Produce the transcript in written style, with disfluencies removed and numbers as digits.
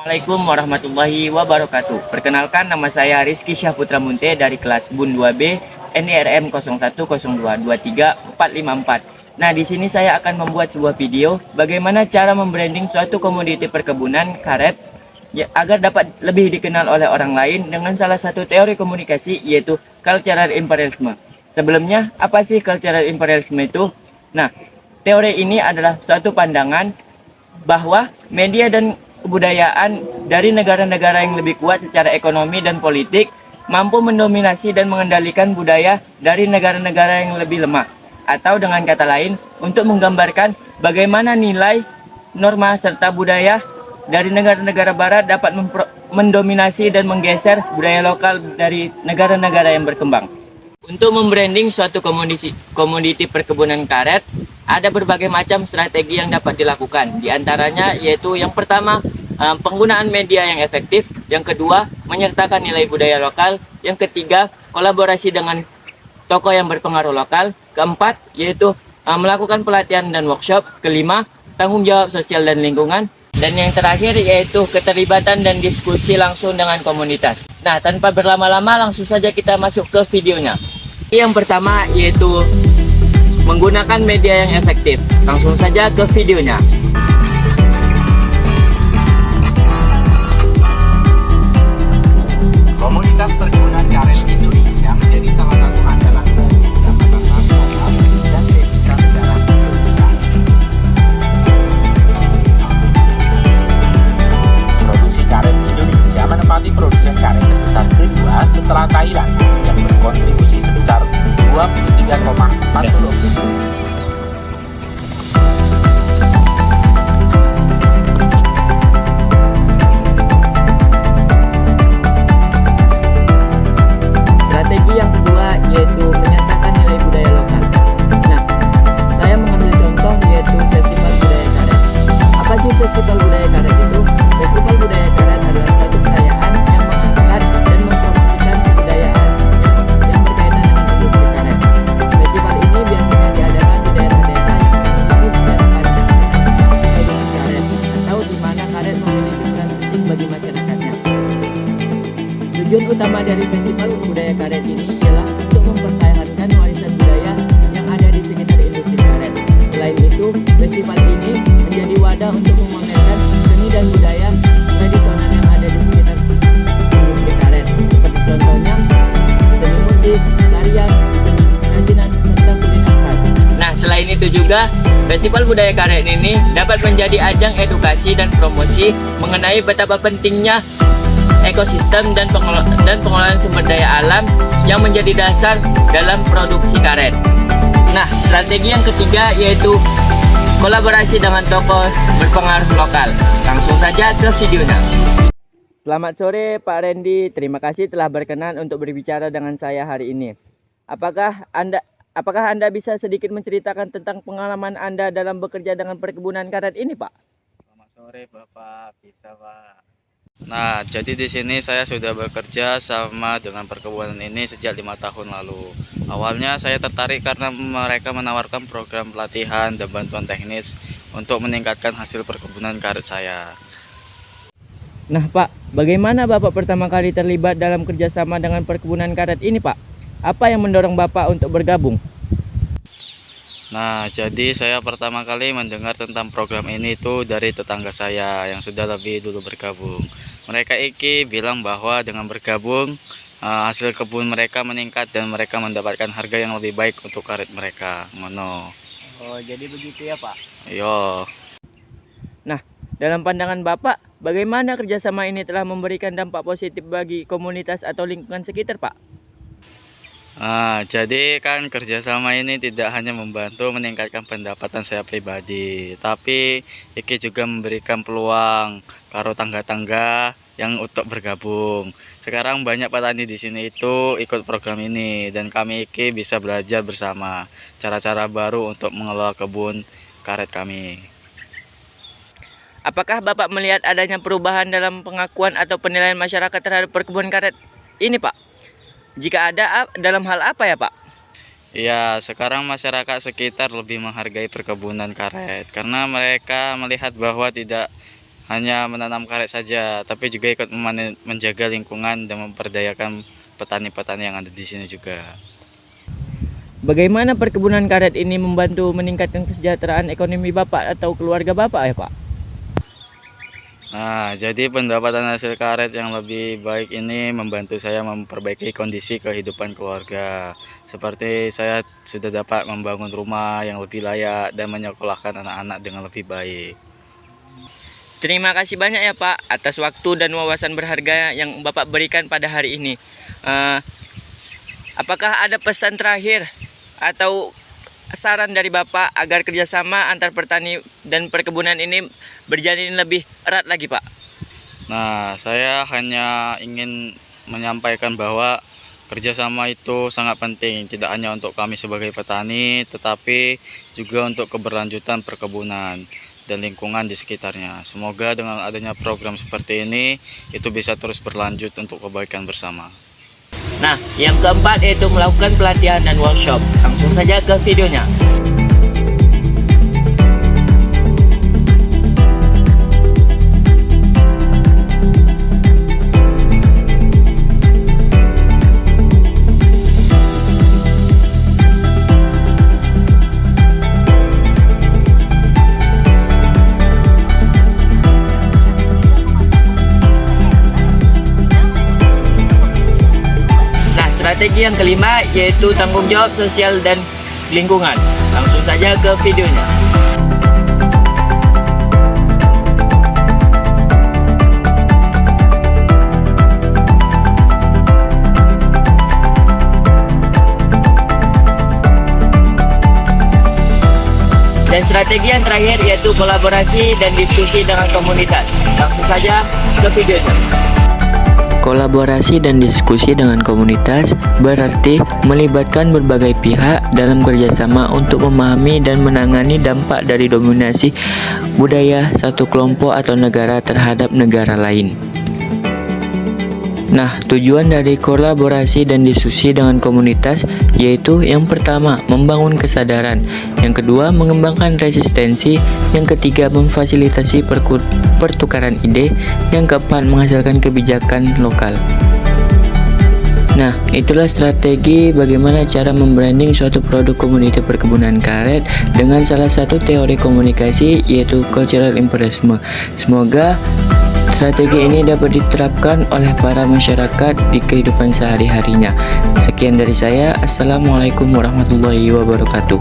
Assalamualaikum warahmatullahi wabarakatuh. Perkenalkan, nama saya Rizky Syahputra Munte dari kelas BUN 2B NIRM 0102234454. Nah, di sini saya akan membuat sebuah video bagaimana cara membranding suatu komoditi perkebunan karet agar dapat lebih dikenal oleh orang lain dengan salah satu teori komunikasi, yaitu cultural imperialism. Sebelumnya, apa sih cultural imperialism itu? Nah, teori ini adalah suatu pandangan bahwa media dan kebudayaan dari negara-negara yang lebih kuat secara ekonomi dan politik mampu mendominasi dan mengendalikan budaya dari negara-negara yang lebih lemah. Atau dengan kata lain, untuk menggambarkan bagaimana nilai, norma, serta budaya dari negara-negara barat dapat mendominasi dan menggeser budaya lokal dari negara-negara yang berkembang. Untuk membranding suatu komoditi perkebunan karet, ada berbagai macam strategi yang dapat dilakukan. Di antaranya yaitu yang pertama, penggunaan media yang efektif. Yang kedua, menyertakan nilai budaya lokal. Yang ketiga, kolaborasi dengan tokoh yang berpengaruh lokal. Keempat, yaitu melakukan pelatihan dan workshop. Kelima, tanggung jawab sosial dan lingkungan. Dan yang terakhir yaitu keterlibatan dan diskusi langsung dengan komunitas. Nah, tanpa berlama-lama langsung saja kita masuk ke videonya. Yang pertama yaitu menggunakan media yang efektif. Langsung saja ke videonya. Komunitas perkebunan karet Indonesia menjadi salah satu andalan pendapatan nasional dan devisa negara Indonesia. Produksi karet Indonesia menempati produsen karet terbesar kedua setelah Thailand yang berkontribusi sebesar 23,40%. Strategi yang kedua yaitu menyatakan nilai budaya lokal. Nah, saya mengambil contoh yaitu Festival Budaya Karet. Apa sih Festival Budaya Karet itu? Festival Budaya Karet adalah suatu perayaan yang mengangkat dan mempromosikan kebudayaan yang berkaitan dengan industri karet. Festival ini biasanya diadakan di daerah-daerah yang memiliki sejarah panjang produksi karet atau di mana karet memiliki peran penting bagi masyarakatnya. Tujuan utama dari Festival Budaya Karet ini ialah untuk mempertahankan warisan budaya yang ada di sekitar industri karet. Selain itu, festival ini menjadi wadah untuk memamerkan seni dan budaya tradisional yang ada di sekitar industri karet. Seperti contohnya seni musik, tarian, seni kerajinan, serta kuliner khas. Nah, selain itu juga, Festival Budaya Karet ini dapat menjadi ajang edukasi dan promosi mengenai betapa pentingnya ekosistem dan pengelolaan sumber daya alam yang menjadi dasar dalam produksi karet. Nah, strategi yang ketiga yaitu kolaborasi dengan tokoh berpengaruh lokal. Langsung saja ke videonya. Selamat sore Pak Randy, terima kasih telah berkenan untuk berbicara dengan saya hari ini. Apakah Anda bisa sedikit menceritakan tentang pengalaman Anda dalam bekerja dengan perkebunan karet ini, Pak? Selamat sore Bapak, bisa Pak. Nah, jadi di sini saya sudah bekerja sama dengan perkebunan ini sejak 5 tahun lalu. Awalnya saya tertarik karena mereka menawarkan program pelatihan dan bantuan teknis untuk meningkatkan hasil perkebunan karet saya. Nah Pak, bagaimana Bapak pertama kali terlibat dalam kerjasama dengan perkebunan karet ini Pak? Apa yang mendorong Bapak untuk bergabung? Nah, jadi saya pertama kali mendengar tentang program ini itu dari tetangga saya yang sudah lebih dulu bergabung. Mereka bilang bahwa dengan bergabung hasil kebun mereka meningkat dan mereka mendapatkan harga yang lebih baik untuk karet mereka. Mono. Oh, jadi begitu ya Pak? Yo. Nah, dalam pandangan Bapak, bagaimana kerjasama ini telah memberikan dampak positif bagi komunitas atau lingkungan sekitar Pak? Jadi kan kerjasama ini tidak hanya membantu meningkatkan pendapatan saya pribadi, tapi iki juga memberikan peluang karo tangga-tangga yang untuk bergabung. Sekarang banyak petani di sini itu ikut program ini dan kami iki bisa belajar bersama cara-cara baru untuk mengelola kebun karet kami. Apakah Bapak melihat adanya perubahan dalam pengakuan atau penilaian masyarakat terhadap perkebunan karet ini Pak? Jika ada, dalam hal apa ya Pak? Ya, sekarang masyarakat sekitar lebih menghargai perkebunan karet karena mereka melihat bahwa tidak hanya menanam karet saja, tapi juga ikut menjaga lingkungan dan memperdayakan petani-petani yang ada di sini juga. Bagaimana perkebunan karet ini membantu meningkatkan kesejahteraan ekonomi Bapak atau keluarga Bapak ya Pak? Nah, jadi pendapatan hasil karet yang lebih baik ini membantu saya memperbaiki kondisi kehidupan keluarga. Seperti saya sudah dapat membangun rumah yang lebih layak dan menyekolahkan anak-anak dengan lebih baik. Terima kasih banyak ya Pak atas waktu dan wawasan berharga yang Bapak berikan pada hari ini. Apakah ada pesan terakhir atau saran dari Bapak agar kerjasama antar petani dan perkebunan ini berjalin lebih erat lagi Pak? Nah, saya hanya ingin menyampaikan bahwa kerjasama itu sangat penting, tidak hanya untuk kami sebagai petani, tetapi juga untuk keberlanjutan perkebunan dan lingkungan di sekitarnya. Semoga dengan adanya program seperti ini, itu bisa terus berlanjut untuk kebaikan bersama. Nah, yang keempat yaitu melakukan pelatihan dan workshop. Langsung saja ke videonya. Strategi yang kelima yaitu tanggung jawab sosial dan lingkungan. Langsung saja ke videonya. Dan strategi yang terakhir yaitu kolaborasi dan diskusi dengan komunitas. Langsung saja ke videonya. Kolaborasi dan diskusi dengan komunitas berarti melibatkan berbagai pihak dalam kerjasama untuk memahami dan menangani dampak dari dominasi budaya satu kelompok atau negara terhadap negara lain. Nah, tujuan dari kolaborasi dan diskusi dengan komunitas yaitu yang pertama, membangun kesadaran, yang kedua, mengembangkan resistensi, yang ketiga, memfasilitasi pertukaran ide, yang keempat, menghasilkan kebijakan lokal. Nah, itulah strategi bagaimana cara membranding suatu produk komunitas perkebunan karet dengan salah satu teori komunikasi yaitu cultural imperialism. Semoga strategi ini dapat diterapkan oleh para masyarakat di kehidupan sehari-harinya. Sekian dari saya. Assalamualaikum warahmatullahi wabarakatuh.